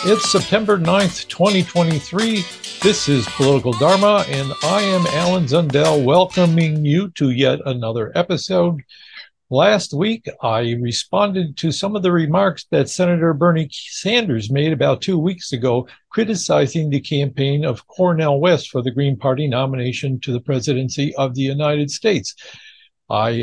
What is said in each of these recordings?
It's September 9th, 2023. This is Political Dharma, and I am Alan Zundel welcoming you to yet another episode. Last week, I responded to some of the remarks that Senator Bernie Sanders made about 2 weeks ago, criticizing the campaign of Cornel West for the Green Party nomination to the presidency of the United States. I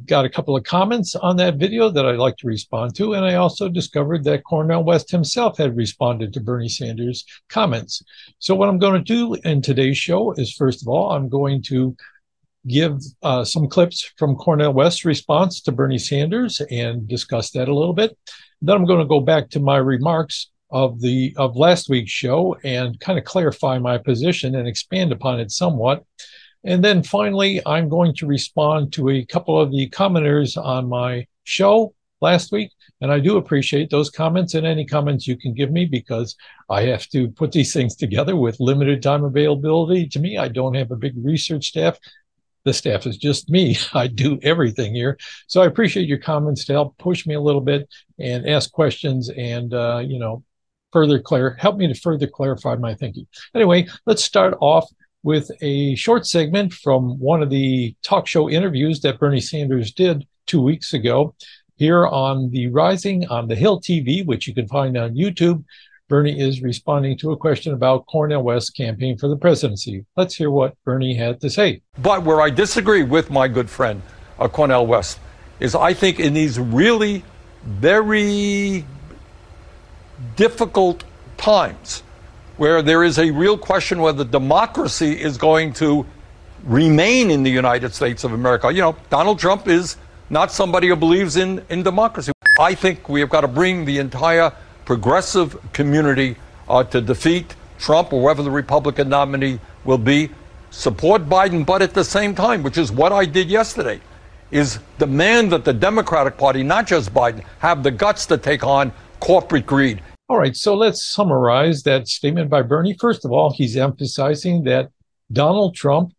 got a couple of comments on that video that I'd like to respond to, and I also discovered that Cornel West himself had responded to Bernie Sanders' comments. So what I'm going to do in today's show is, first of all, I'm going to give some clips from Cornel West's response to Bernie Sanders and discuss that a little bit. Then I'm going to go back to my remarks of last week's show and kind of clarify my position and expand upon it somewhat. And then finally, I'm going to respond to a couple of the commenters on my show last week. And I do appreciate those comments and any comments you can give me, because I have to put these things together with limited time availability. To me, I don't have a big research staff. The staff is just me. I do everything here. So I appreciate your comments to help push me a little bit and ask questions and, help me to further clarify my thinking. Anyway, let's start off with a short segment from one of the talk show interviews that Bernie Sanders did 2 weeks ago here on the Rising on the Hill TV, which you can find on YouTube. Bernie is responding to a question about Cornel West's campaign for the presidency. Let's hear what Bernie had to say. But where I disagree with my good friend, Cornel West, is I think in these really very difficult times, where there is a real question whether democracy is going to remain in the United States of America. You know, Donald Trump is not somebody who believes in democracy. I think we have got to bring the entire progressive community to defeat Trump or whoever the Republican nominee will be, support Biden, but at the same time, which is what I did yesterday, is demand that the Democratic Party, not just Biden, have the guts to take on corporate greed. All right, so let's summarize that statement by Bernie. First of all, he's emphasizing that Donald Trump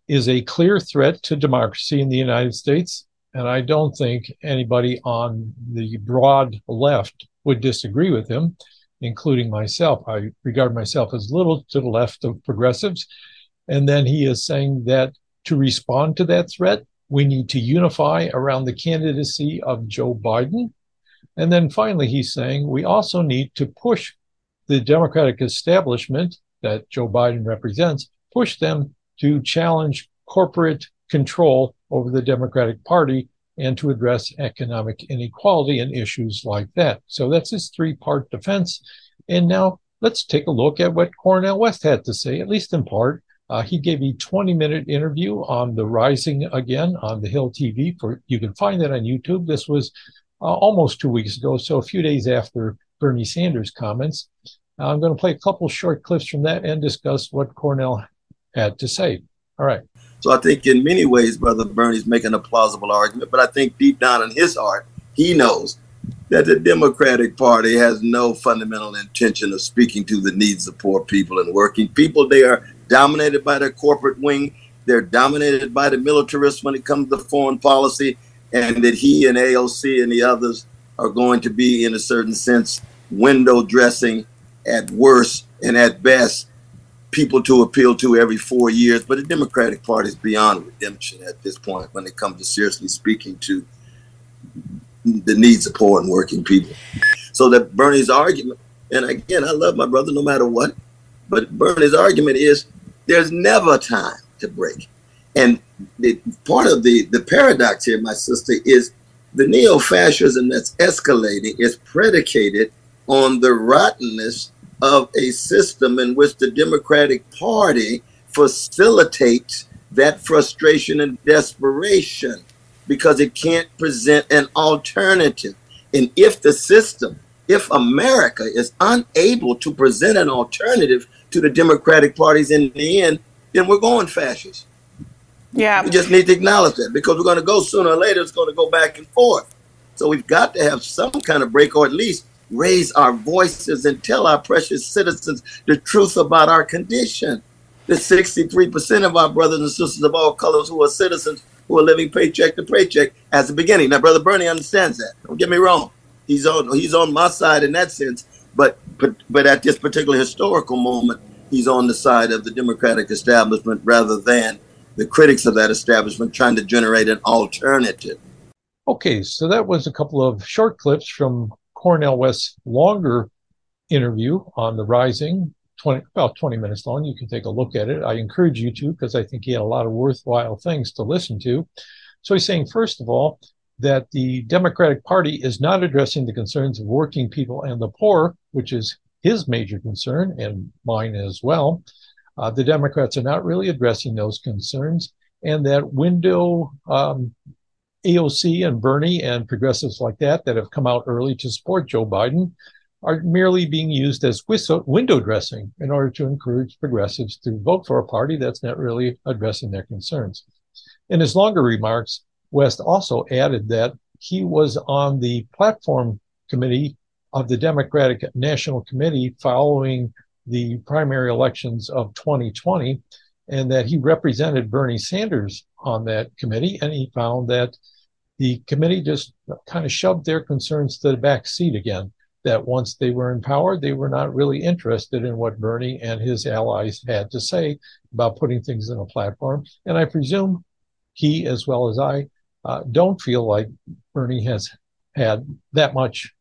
is a clear threat to democracy in the United States, and I don't think anybody on the broad left would disagree with him, including myself. I regard myself as little to the left of progressives. And then he is saying that to respond to that threat, we need to unify around the candidacy of Joe Biden. And then finally, he's saying we also need to push the Democratic establishment that Joe Biden represents, push them to challenge corporate control over the Democratic Party and to address economic inequality and issues like that. So that's his three-part defense. And now let's take a look at what Cornel West had to say, at least in part. He gave a 20-minute interview on the Rising again on the Hill TV. You can find that on YouTube. This was almost 2 weeks ago, so a few days after Bernie Sanders' comments. I'm going to play a couple short clips from that and discuss what Cornel had to say. All right. So I think in many ways, Brother Bernie's making a plausible argument, but I think deep down in his heart, he knows that the Democratic Party has no fundamental intention of speaking to the needs of poor people and working people. They are dominated by their corporate wing. They're dominated by the militarists when it comes to foreign policy, and that he and AOC and the others are going to be, in a certain sense, window dressing at worst, and at best, people to appeal to every 4 years. But the Democratic Party is beyond redemption at this point when it comes to seriously speaking to the needs of poor and working people. So that Bernie's argument, and again, I love my brother no matter what, but Bernie's argument is there's never time to break. And part of the paradox here, my sister, is the neo-fascism that's escalating is predicated on the rottenness of a system in which the Democratic Party facilitates that frustration and desperation because it can't present an alternative. And if the system, if America is unable to present an alternative to the Democratic parties in the end, then we're going fascist. Yeah. We just need to acknowledge that, because we're going to go sooner or later, it's going to go back and forth. So we've got to have some kind of break, or at least raise our voices and tell our precious citizens the truth about our condition. The 63% of our brothers and sisters of all colors who are citizens, who are living paycheck to paycheck as the beginning. Now, Brother Bernie understands that. Don't get me wrong. He's on my side in that sense. But at this particular historical moment, he's on the side of the Democratic establishment rather than the critics of that establishment trying to generate an alternative. Okay, so that was a couple of short clips from Cornel West's longer interview on the Rising, about 20 minutes long. You can take a look at it. I encourage you to, because I think he had a lot of worthwhile things to listen to. So he's saying, first of all, that the Democratic Party is not addressing the concerns of working people and the poor, which is his major concern and mine as well. The Democrats are not really addressing those concerns, and that window AOC and Bernie and progressives like that have come out early to support Joe Biden are merely being used as window dressing in order to encourage progressives to vote for a party that's not really addressing their concerns. In his longer remarks, West also added that he was on the platform committee of the Democratic National Committee following the primary elections of 2020, and that he represented Bernie Sanders on that committee, and he found that the committee just kind of shoved their concerns to the back seat again, that once they were in power, they were not really interested in what Bernie and his allies had to say about putting things in a platform. And I presume he, as well as I, don't feel like Bernie has had that much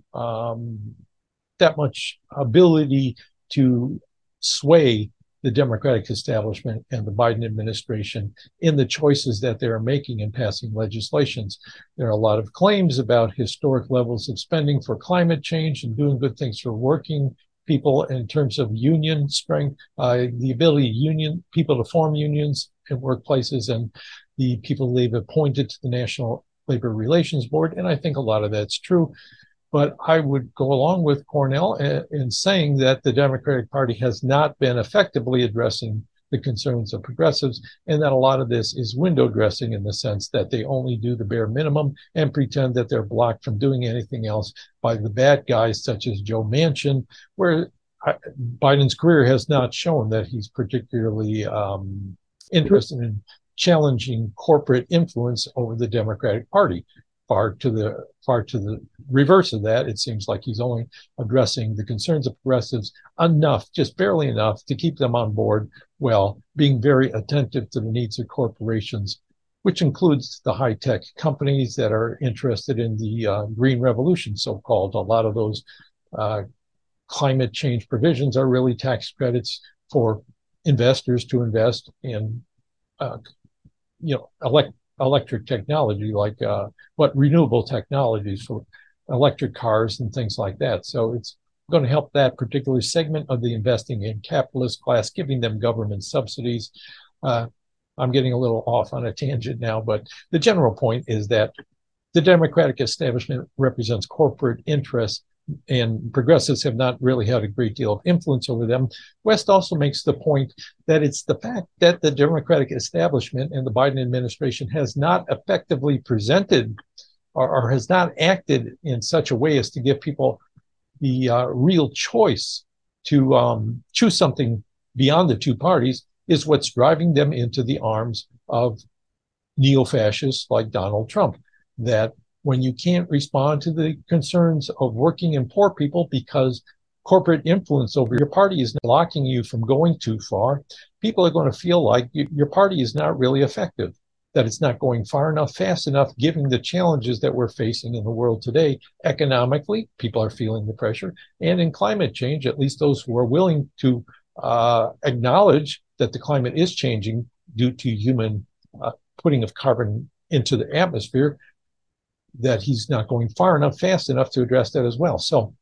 ability to sway the Democratic establishment and the Biden administration in the choices that they're making in passing legislations. There are a lot of claims about historic levels of spending for climate change and doing good things for working people in terms of union strength, the ability of people to form unions in workplaces, and the people they've appointed to the National Labor Relations Board. And I think a lot of that's true. But I would go along with Cornel in saying that the Democratic Party has not been effectively addressing the concerns of progressives, and that a lot of this is window dressing in the sense that they only do the bare minimum and pretend that they're blocked from doing anything else by the bad guys such as Joe Manchin, where Biden's career has not shown that he's particularly interested in challenging corporate influence over the Democratic Party. Far to the reverse of that, it seems like he's only addressing the concerns of progressives enough, just barely enough, to keep them on board, while being very attentive to the needs of corporations, which includes the high-tech companies that are interested in the green revolution, so-called. A lot of those climate change provisions are really tax credits for investors to invest in, electric technology, like renewable technologies for electric cars and things like that. So it's going to help that particular segment of the investing in capitalist class, giving them government subsidies. I'm getting a little off on a tangent now, but the general point is that the Democratic establishment represents corporate interests, and progressives have not really had a great deal of influence over them. West also makes the point that it's the fact that the Democratic establishment and the Biden administration has not effectively presented or has not acted in such a way as to give people the real choice to choose something beyond the two parties is what's driving them into the arms of neo-fascists like Donald Trump. That when you can't respond to the concerns of working and poor people because corporate influence over your party is blocking you from going too far, people are going to feel like your party is not really effective, that it's not going far enough, fast enough, given the challenges that we're facing in the world today. Economically, people are feeling the pressure. And in climate change, at least those who are willing to acknowledge that the climate is changing due to human putting of carbon into the atmosphere, that he's not going far enough, fast enough to address that as well. So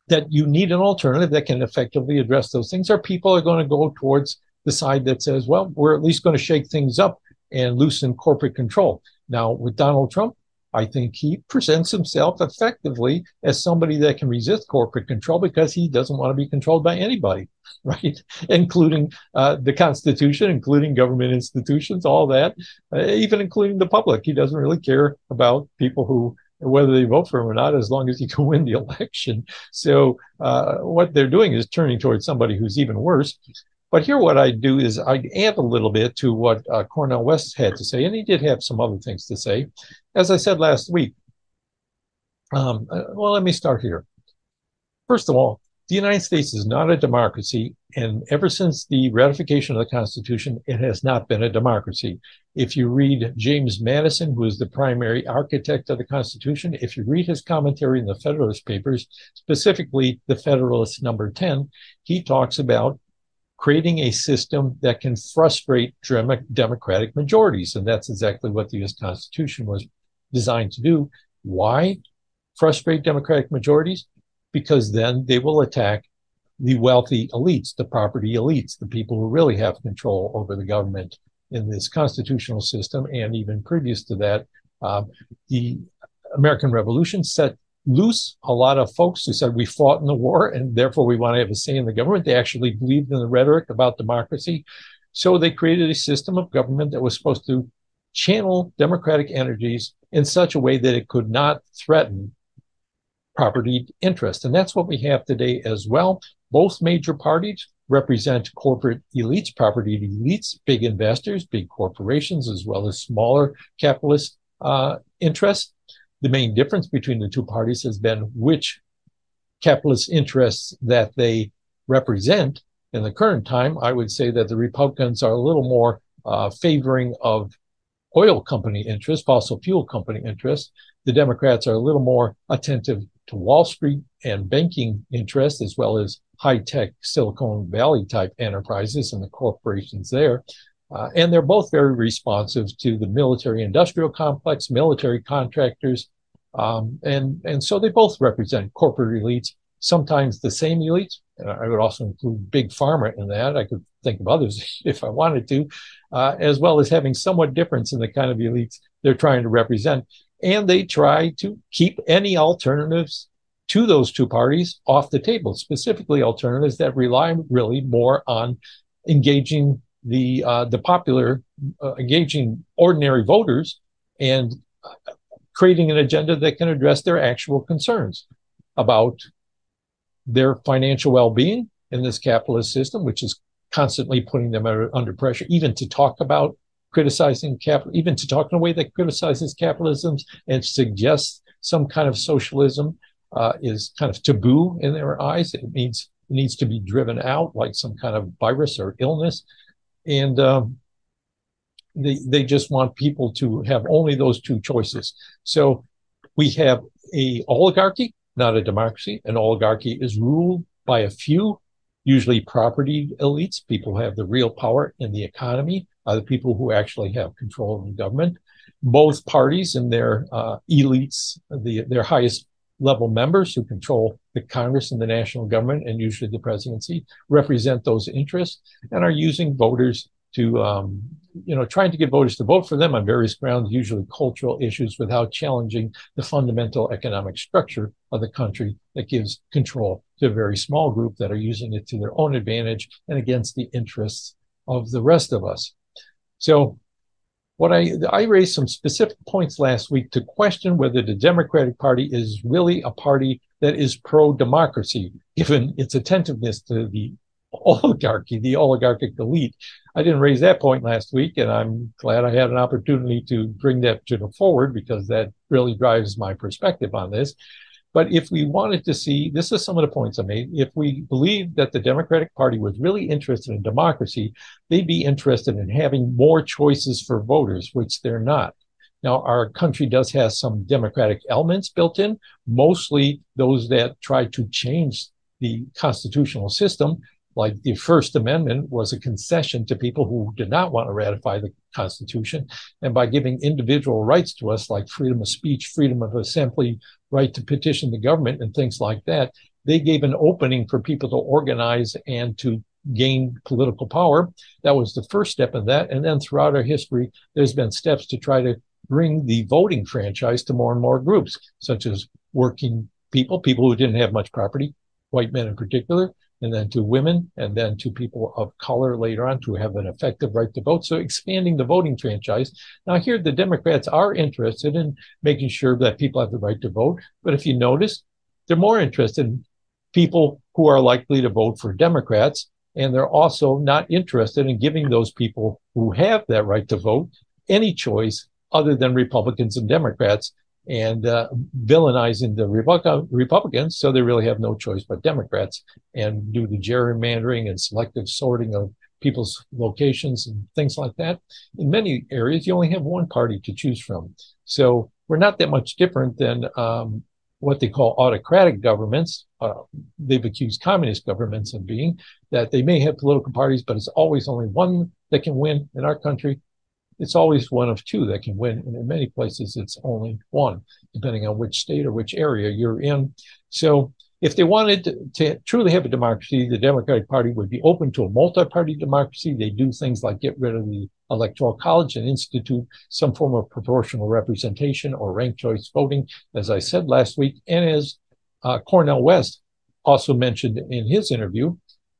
that you need an alternative that can effectively address those things, or people are going to go towards the side that says, well, we're at least going to shake things up and loosen corporate control. Now, with Donald Trump, I think he presents himself effectively as somebody that can resist corporate control because he doesn't want to be controlled by anybody, right? Including the Constitution, including government institutions, all that, even including the public. He doesn't really care about people who, whether they vote for him or not, as long as he can win the election. So what they're doing is turning towards somebody who's even worse. But here what I do is I add a little bit to what Cornel West had to say, and he did have some other things to say. As I said last week, well, let me start here. First of all, The United States is not a democracy, and ever since the ratification of the Constitution, it has not been a democracy. If you read James Madison, who is the primary architect of the Constitution, if you read his commentary in the Federalist Papers, specifically the Federalist number 10, he talks about creating a system that can frustrate democratic majorities, and that's exactly what the U.S. Constitution was designed to do. Why frustrate democratic majorities? Because then they will attack the wealthy elites, the property elites, the people who really have control over the government in this constitutional system. And even previous to that, the American Revolution set loose a lot of folks who said we fought in the war and therefore we want to have a say in the government. They actually believed in the rhetoric about democracy. So they created a system of government that was supposed to channel democratic energies in such a way that it could not threaten property interest. And that's what we have today as well. Both major parties represent corporate elites, property elites, big investors, big corporations, as well as smaller capitalist interests. The main difference between the two parties has been which capitalist interests that they represent. In the current time, I would say that the Republicans are a little more favoring of oil company interests, fossil fuel company interests. The Democrats are a little more attentive to Wall Street and banking interests, as well as high-tech Silicon Valley type enterprises and the corporations there. And they're both very responsive to the military industrial complex, military contractors. And so they both represent corporate elites, sometimes the same elites. I would also include big pharma in that. I could think of others if I wanted to, as well as having somewhat difference in the kind of elites they're trying to represent. And they try to keep any alternatives to those two parties off the table, specifically alternatives that rely really more on engaging the popular, engaging ordinary voters and creating an agenda that can address their actual concerns about their financial well-being in this capitalist system, which is constantly putting them under pressure, even to talk about criticizing capital, even to talk in a way that criticizes capitalism and suggests some kind of socialism is kind of taboo in their eyes. It needs to be driven out like some kind of virus or illness. And they just want people to have only those two choices. So we have a oligarchy, not a democracy. An oligarchy is ruled by a few, usually property elites, people who have the real power in the economy, the people who actually have control of the government. Both parties and their elites, their highest level members who control the Congress and the national government and usually the presidency, represent those interests and are using voters to, trying to get voters to vote for them on various grounds, usually cultural issues, without challenging the fundamental economic structure of the country that gives control to a very small group that are using it to their own advantage and against the interests of the rest of us. So what I raised some specific points last week to question whether the Democratic Party is really a party that is pro-democracy, given its attentiveness to the oligarchy, the oligarchic elite. I didn't raise that point last week, and I'm glad I had an opportunity to bring that to the forward because that really drives my perspective on this. But if we wanted to see, this is some of the points I made, if we believed that the Democratic Party was really interested in democracy, they'd be interested in having more choices for voters, which they're not. Now, our country does have some democratic elements built in, mostly those that try to change the constitutional system. Like the First Amendment was a concession to people who did not want to ratify the Constitution. And by giving individual rights to us, like freedom of speech, freedom of assembly, right to petition the government and things like that, they gave an opening for people to organize and to gain political power. That was the first step in that. And then throughout our history, there's been steps to try to bring the voting franchise to more and more groups, such as working people, people who didn't have much property, white men in particular, and then to women, and then to people of color later on to have an effective right to vote. So expanding the voting franchise. Now here, the Democrats are interested in making sure that people have the right to vote. But if you notice, they're more interested in people who are likely to vote for Democrats. And they're also not interested in giving those people who have that right to vote any choice other than Republicans and Democrats and villainizing the Republicans, so they really have no choice but Democrats. And due to gerrymandering and selective sorting of people's locations and things like that, in many areas, you only have one party to choose from. So we're not that much different than what they call autocratic governments. They've accused communist governments of being, that they may have political parties, but it's always only one that can win. In our country, it's always one of two that can win. And in many places, it's only one, depending on which state or which area you're in. So if they wanted to truly have a democracy, the Democratic Party would be open to a multi-party democracy. They do things like get rid of the Electoral College and institute some form of proportional representation or ranked choice voting, as I said last week. And as Cornel West also mentioned in his interview,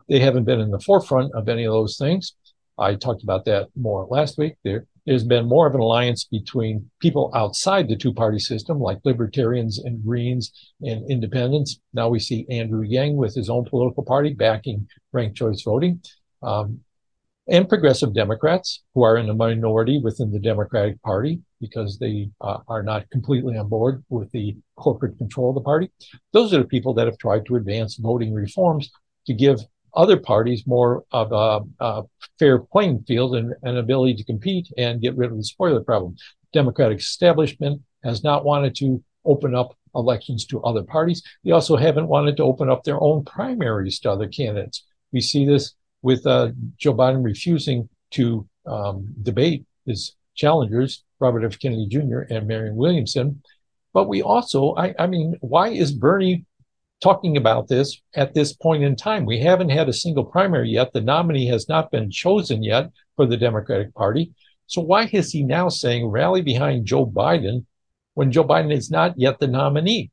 they haven't been in the forefront of any of those things. I talked about that more last week. There's been more of an alliance between people outside the two-party system, like libertarians and Greens and independents. Now we see Andrew Yang with his own political party backing ranked choice voting, and progressive Democrats who are in a minority within the Democratic Party because they are not completely on board with the corporate control of the party. Those are the people that have tried to advance voting reforms to give other parties more of a fair playing field and an ability to compete and get rid of the spoiler problem. Democratic establishment has not wanted to open up elections to other parties. They also haven't wanted to open up their own primaries to other candidates. We see this with Joe Biden refusing to debate his challengers, Robert F. Kennedy Jr. and Marianne Williamson. But we also, I mean, why is Bernie talking about this at this point in time? We haven't had a single primary yet. The nominee has not been chosen yet for the Democratic Party. So why is he now saying rally behind Joe Biden when Joe Biden is not yet the nominee?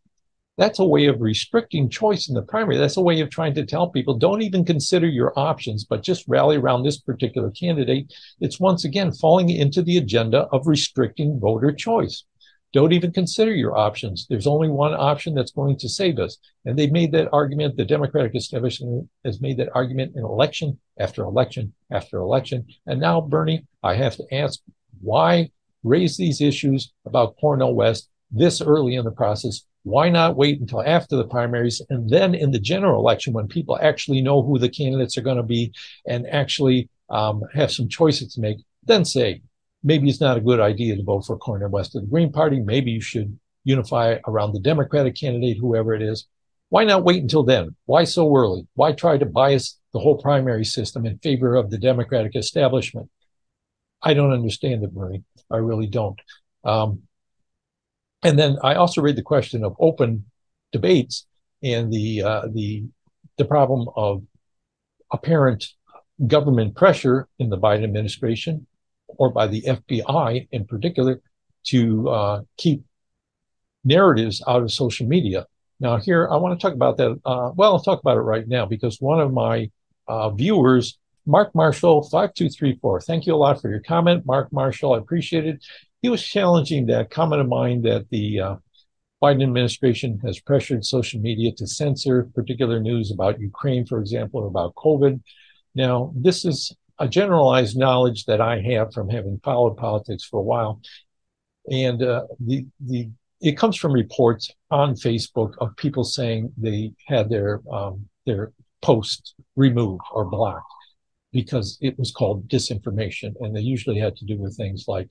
That's a way of restricting choice in the primary. That's a way of trying to tell people, don't even consider your options, but just rally around this particular candidate. It's once again falling into the agenda of restricting voter choice. Don't even consider your options. There's only one option that's going to save us. And they've made that argument. The Democratic establishment has made that argument in election after election after election. And now, Bernie, I have to ask, why raise these issues about Cornel West this early in the process? Why not wait until after the primaries and then in the general election when people actually know who the candidates are going to be and actually have some choices to make, then say, maybe it's not a good idea to vote for Cornel West of the Green Party. Maybe you should unify around the Democratic candidate, whoever it is. Why not wait until then? Why so early? Why try to bias the whole primary system in favor of the Democratic establishment? I don't understand it, Bernie. I really don't. And then I also read the question of open debates and the problem of apparent government pressure in the Biden administration, or by the FBI in particular, to keep narratives out of social media. Now here, I want to talk about that. Well, I'll talk about it right now because one of my viewers, Mark Marshall, 5234, thank you a lot for your comment, Mark Marshall, I appreciate it. He was challenging that comment of mine that the Biden administration has pressured social media to censor particular news about Ukraine, for example, or about COVID. Now, this is a generalized knowledge that I have from having followed politics for a while. And it comes from reports on Facebook of people saying they had their posts removed or blocked because it was called disinformation. And they usually had to do with things like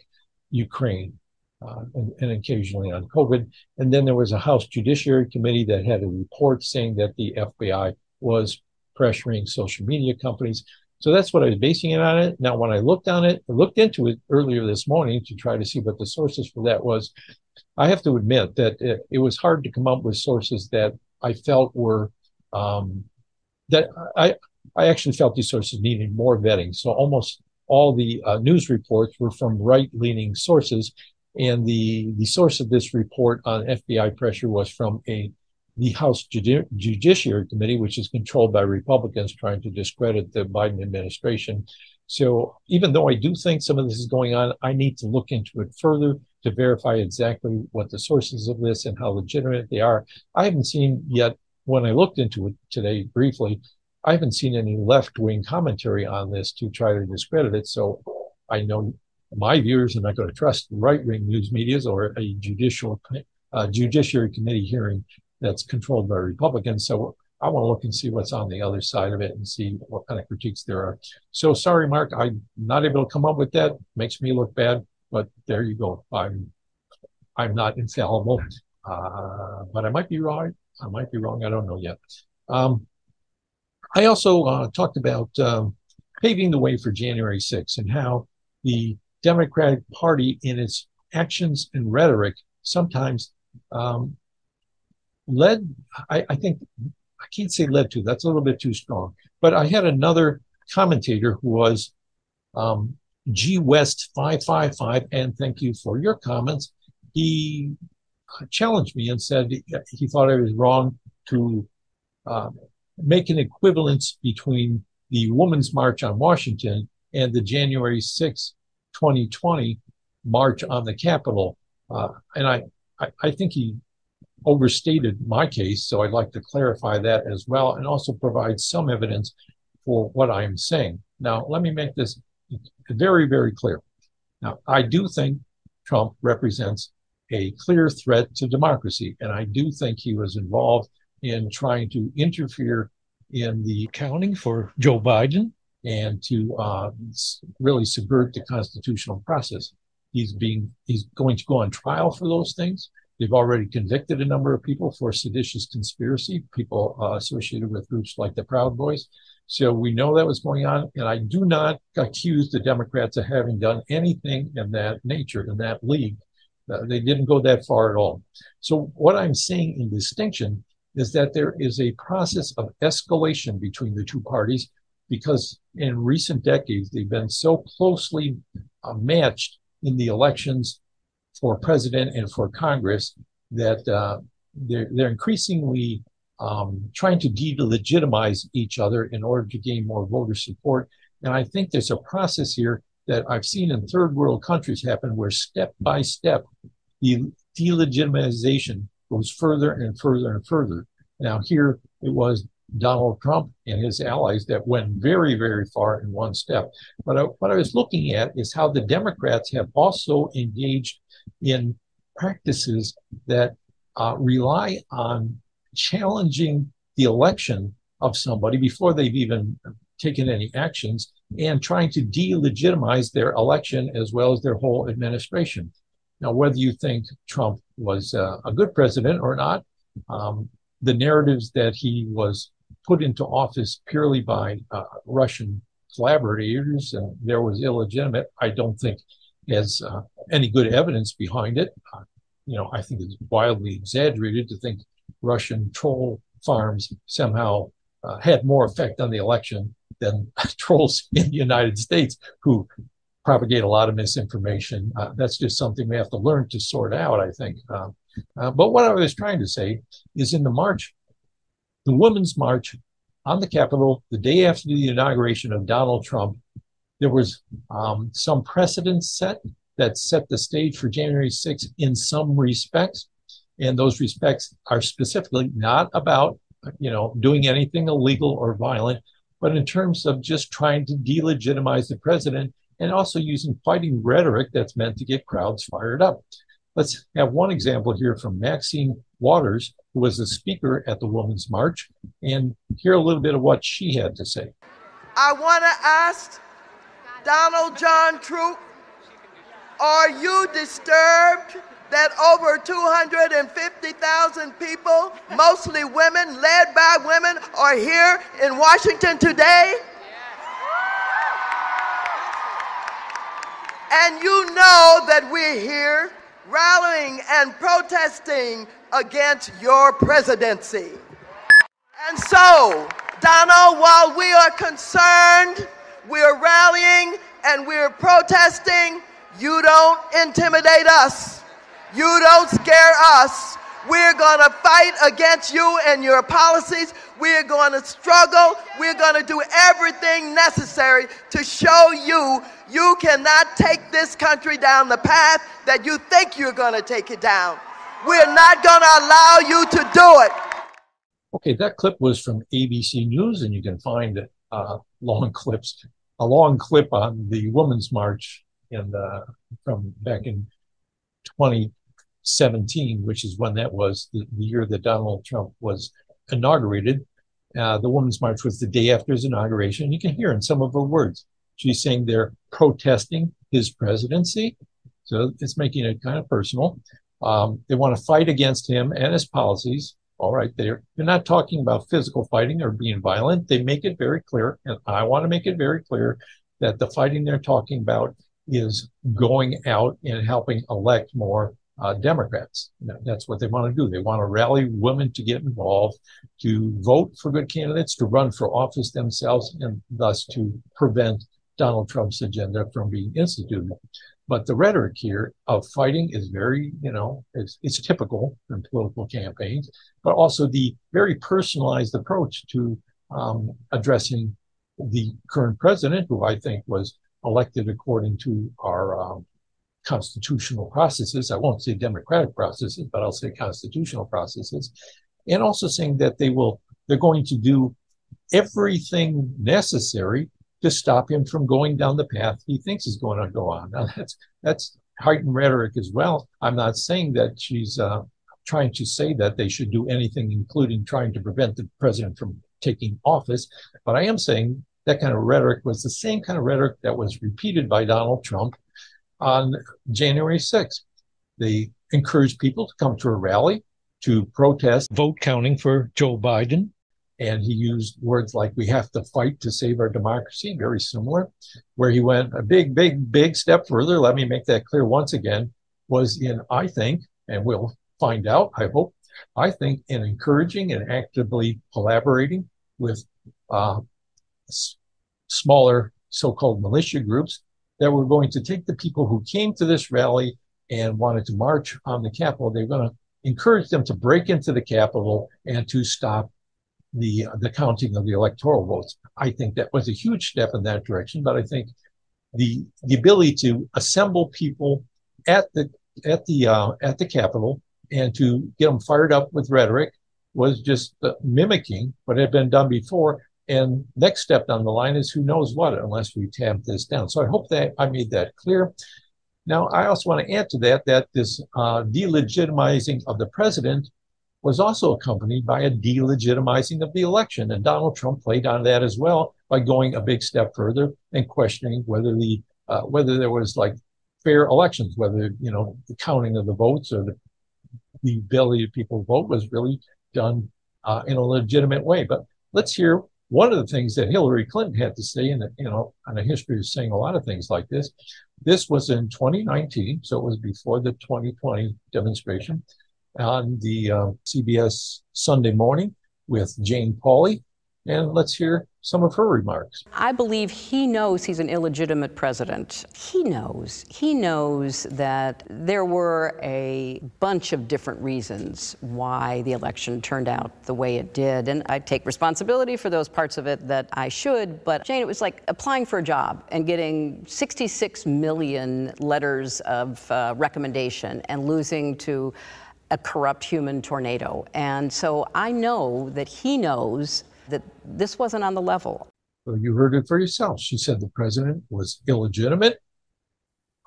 Ukraine and occasionally on COVID. And then there was a House Judiciary Committee that had a report saying that the FBI was pressuring social media companies. So that's what I was basing it on it. Now, when I looked into it earlier this morning to try to see what the sources for that was, I have to admit that it was hard to come up with sources that I felt were, that I actually felt these sources needed more vetting. So almost all the news reports were from right-leaning sources. And the source of this report on FBI pressure was from the House Judiciary Committee, which is controlled by Republicans trying to discredit the Biden administration. So even though I do think some of this is going on, I need to look into it further to verify exactly what the sources of this and how legitimate they are. I haven't seen yet, when I looked into it today briefly, I haven't seen any left-wing commentary on this to try to discredit it. So I know my viewers are not going to trust right-wing news medias or a judiciary committee hearing that's controlled by Republicans. So I want to look and see what's on the other side of it and see what kind of critiques there are. So sorry, Mark, I'm not able to come up with that. Makes me look bad, but there you go. I'm not infallible, but I might be right. I might be wrong. I don't know yet. I also talked about paving the way for January 6th and how the Democratic Party in its actions and rhetoric sometimes led, I think, I can't say led to, that's a little bit too strong, but I had another commentator who was G West 555, and thank you for your comments. He challenged me and said he thought I was wrong to make an equivalence between the Women's March on Washington and the January 6, 2020 march on the Capitol. And I think he overstated my case, so I'd like to clarify that as well and also provide some evidence for what I'm saying. Now, let me make this very, very clear. Now, I do think Trump represents a clear threat to democracy, and I do think he was involved in trying to interfere in the counting for Joe Biden and to really subvert the constitutional process. He's going to go on trial for those things. They've already convicted a number of people for seditious conspiracy, people associated with groups like the Proud Boys. So we know that was going on, and I do not accuse the Democrats of having done anything in that nature, in that league. They didn't go that far at all. So what I'm saying in distinction is that there is a process of escalation between the two parties because in recent decades, they've been so closely matched in the elections for president and for Congress that they're increasingly trying to delegitimize each other in order to gain more voter support. And I think there's a process here that I've seen in third world countries happen where step by step, the delegitimization goes further and further and further. Now here it was Donald Trump and his allies that went very, very far in one step. But what I was looking at is how the Democrats have also engaged in practices that rely on challenging the election of somebody before they've even taken any actions and trying to delegitimize their election as well as their whole administration. Now, whether you think Trump was a good president or not, the narratives that he was put into office purely by Russian collaborators and there was illegitimate, I don't think has any good evidence behind it. I think it's wildly exaggerated to think Russian troll farms somehow had more effect on the election than trolls in the United States who propagate a lot of misinformation. That's just something we have to learn to sort out, I think. But what I was trying to say is in the march, the Women's March on the Capitol, the day after the inauguration of Donald Trump, there was some precedent set that set the stage for January 6th in some respects. And those respects are specifically not about, doing anything illegal or violent, but in terms of just trying to delegitimize the president and also using fighting rhetoric that's meant to get crowds fired up. Let's have one example here from Maxine Waters, who was the speaker at the Women's March, and hear a little bit of what she had to say. I want to ask Donald John Trump, are you disturbed that over 250,000 people, mostly women, led by women, are here in Washington today? And you know that we're here rallying and protesting against your presidency. And so, Donald, while we are concerned, we're rallying and we're protesting, you don't intimidate us. You don't scare us. We're going to fight against you and your policies. We're going to struggle. We're going to do everything necessary to show you you cannot take this country down the path that you think you're going to take it down. We're not going to allow you to do it. Okay, that clip was from ABC News, and you can find long clip on the Women's March from back in 2017, which is when that was the year that Donald Trump was inaugurated. The Women's March was the day after his inauguration. You can hear in some of her words, she's saying they're protesting his presidency. So it's making it kind of personal. They want to fight against him and his policies. All right, they're not talking about physical fighting or being violent. They make it very clear, and I want to make it very clear that the fighting they're talking about is going out and helping elect more Democrats. That's what they want to do. They want to rally women to get involved, to vote for good candidates, to run for office themselves, and thus to prevent Donald Trump's agenda from being instituted. But the rhetoric here of fighting is very, it's typical in political campaigns, but also the very personalized approach to addressing the current president, who I think was elected according to our constitutional processes. I won't say democratic processes, but I'll say constitutional processes. And also saying that they're going to do everything necessary to stop him from going down the path he thinks is going to go on. Now, that's heightened rhetoric as well. I'm not saying that she's trying to say that they should do anything, including trying to prevent the president from taking office. But I am saying that kind of rhetoric was the same kind of rhetoric that was repeated by Donald Trump on January 6th. They encouraged people to come to a rally to protest vote counting for Joe Biden. And he used words like, we have to fight to save our democracy, very similar. Where he went a big step further, let me make that clear once again, was in, I think, and we'll find out, I hope, I think in encouraging and actively collaborating with smaller so-called militia groups that were going to take the people who came to this rally and wanted to march on the Capitol. They were going to encourage them to break into the Capitol and to stop the counting of the electoral votes. I think that was a huge step in that direction, but I think the ability to assemble people at the Capitol and to get them fired up with rhetoric was just mimicking what had been done before. And next step down the line is who knows what, unless we tamp this down. So I hope that I made that clear. Now, I also want to add to that this delegitimizing of the president was also accompanied by a delegitimizing of the election. And Donald Trump played on that as well by going a big step further and questioning whether there was like fair elections, whether, the counting of the votes or the ability of people to vote was really done in a legitimate way. But let's hear one of the things that Hillary Clinton had to say, and on a history of saying a lot of things like this. This was in 2019, so it was before the 2020 demonstration, on the CBS Sunday Morning with Jane Pauley. And let's hear some of her remarks. I believe he knows he's an illegitimate president. He knows that there were a bunch of different reasons why the election turned out the way it did. And I take responsibility for those parts of it that I should. But Jane, it was like applying for a job and getting 66 million letters of recommendation and losing to a corrupt human tornado. And so I know that he knows that this wasn't on the level. Well, you heard it for yourself. She said the president was illegitimate.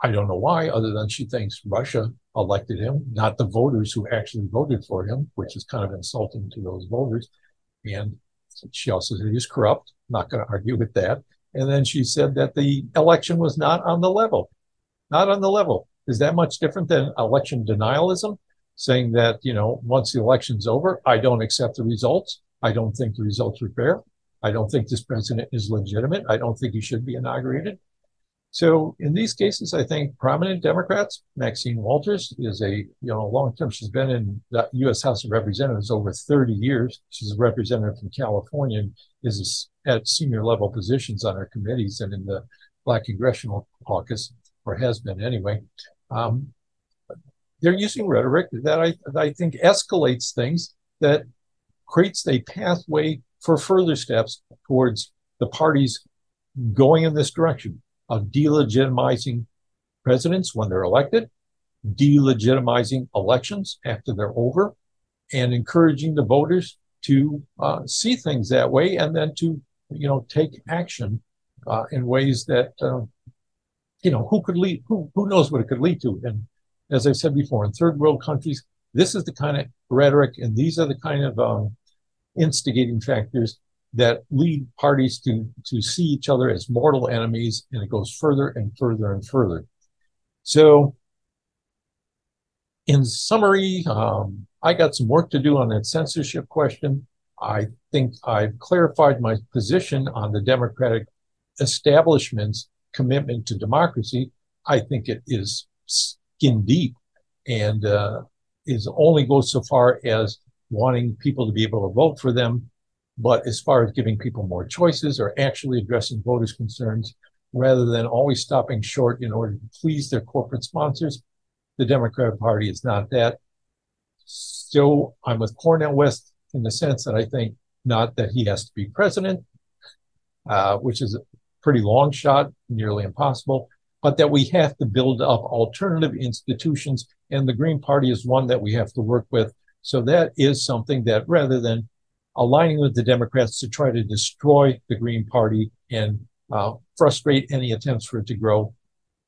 I don't know why, other than she thinks Russia elected him, not the voters who actually voted for him, which is kind of insulting to those voters. And she also said he was corrupt. Not going to argue with that. And then she said that the election was not on the level. Not on the level. Is that much different than election denialism? Saying that, once the election's over, I don't accept the results. I don't think the results were fair. I don't think this president is legitimate. I don't think he should be inaugurated. So in these cases, I think prominent Democrats, Maxine Waters is long-term, she's been in the U.S. House of Representatives over 30 years. She's a representative from California and is at senior level positions on our committees and in the Black Congressional Caucus, or has been anyway. They're using rhetoric that I think escalates things, that creates a pathway for further steps towards the parties going in this direction of delegitimizing presidents when they're elected, delegitimizing elections after they're over, and encouraging the voters to see things that way and then to, take action in ways that who could lead, who knows what it could lead to. And as I said before, in third world countries, this is the kind of rhetoric and these are the kind of instigating factors that lead parties to see each other as mortal enemies, and it goes further and further and further. So in summary, I got some work to do on that censorship question. I think I've clarified my position on the Democratic establishment's commitment to democracy. I think it is skin deep and only goes so far as wanting people to be able to vote for them. But as far as giving people more choices or actually addressing voters' concerns, rather than always stopping short in order to please their corporate sponsors, the Democratic Party is not that. So I'm with Cornel West in the sense that I think not that he has to be president, which is a pretty long shot, nearly impossible, but that we have to build up alternative institutions, and the Green Party is one that we have to work with. So that is something that, rather than aligning with the Democrats to try to destroy the Green Party and frustrate any attempts for it to grow,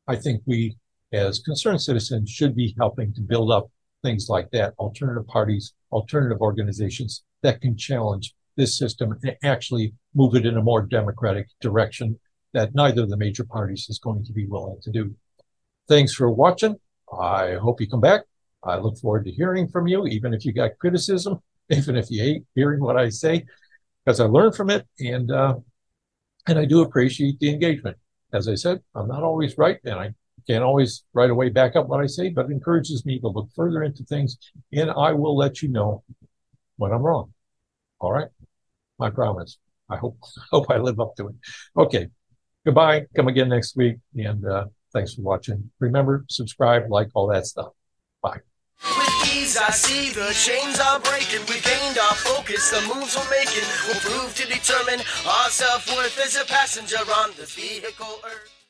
I think we, as concerned citizens, should be helping to build up things like that, alternative parties, alternative organizations that can challenge this system and actually move it in a more democratic direction that neither of the major parties is going to be willing to do. Thanks for watching. I hope you come back. I look forward to hearing from you, even if you got criticism, even if you hate hearing what I say, because I learn from it, and I do appreciate the engagement. As I said, I'm not always right, and I can't always right away back up what I say, but it encourages me to look further into things, and I will let you know when I'm wrong. All right? I promise. I hope I live up to it. Okay. Goodbye. Come again next week, and thanks for watching. Remember, subscribe, like, all that stuff. Bye. With ease, I see the chains are breaking. We gained our focus, the moves we're making will prove to determine our self-worth as a passenger on this vehicle Earth.